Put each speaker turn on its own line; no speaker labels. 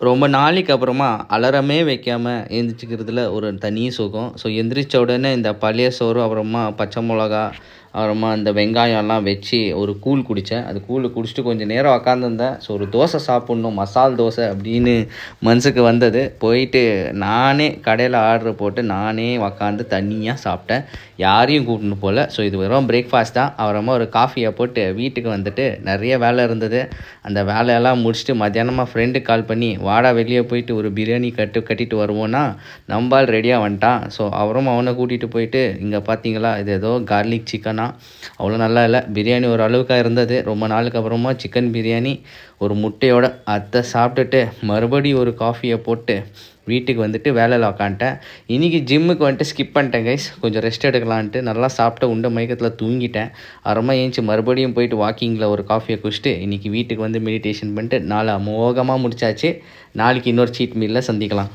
ரொம்ப நாளைக்கு அப்புறமா அலாரமே வைக்காம எந்திரிச்சுக்கிறதுல ஒரு தனி சுகம். ஸோ எந்திரிச்ச உடனே இந்த பழைய சோறு, அப்புறமா பச்சை மிளகா, அப்புறமா இந்த வெங்காயம்லாம் வச்சு ஒரு கூழ் குடித்தேன். அது கூழ் குடிச்சிட்டு கொஞ்சம் நேரம் உக்காந்துருந்தேன். ஸோ ஒரு தோசை சாப்பிட்ணும், மசால் தோசை அப்படின்னு மனசுக்கு வந்தது. போயிட்டு நானே கடையில் ஆர்டர் போட்டு நானே உக்காந்து தனியாக சாப்பிட்டேன். யாரையும் கூட்டின்னு போகல. ஸோ இது வெறும் பிரேக்ஃபாஸ்ட் தான். அப்புறமா ஒரு காஃபியை போட்டு வீட்டுக்கு வந்துட்டு நிறைய வேலை இருந்தது. அந்த வேலையெல்லாம் முடிச்சுட்டு மத்தியானமாக ஃப்ரெண்டுக்கு கால் பண்ணி வாடா வெளியே போயிட்டு ஒரு பிரியாணி கட்டிட்டு வருவோன்னா நம்பால் ரெடியாக வந்துட்டான். ஸோ அவரும் அவனை கூட்டிகிட்டு போயிட்டு இங்கே பார்த்தீங்களா இது ஏதோ கார்லிக் சிக்கனா அவ்வளோ நல்லா இல்லை. பிரியாணி ஒரு அளவுக்காக இருந்தது. ரொம்ப நாளுக்கு அப்புறமா சிக்கன் பிரியாணி ஒரு முட்டையோட அதை சாப்பிட்டுட்டு மறுபடியும் ஒரு காஃபியை போட்டு வீட்டுக்கு வந்துட்டு வேலையில் உக்காந்துட்டேன். இன்றைக்கி ஜிம்முக்கு வந்துட்டு ஸ்கிப் பண்ணிட்டேன் கைஸ். கொஞ்சம் ரெஸ்ட் எடுக்கலான்ட்டு நல்லா சாப்பிட்டு உண்ட மயக்கத்தில் தூங்கிட்டேன். அப்புறமா ஏஞ்சி மறுபடியும் போயிட்டு வாக்கிங்கில் ஒரு காஃபியை குடிச்சிட்டு இன்றைக்கி வீட்டுக்கு வந்து மெடிடேஷன் பண்ணிட்டு நாளை அமோகமாக முடிச்சாச்சு. நாளைக்கு இன்னொரு சீட் மீலில் சந்திக்கலாம்.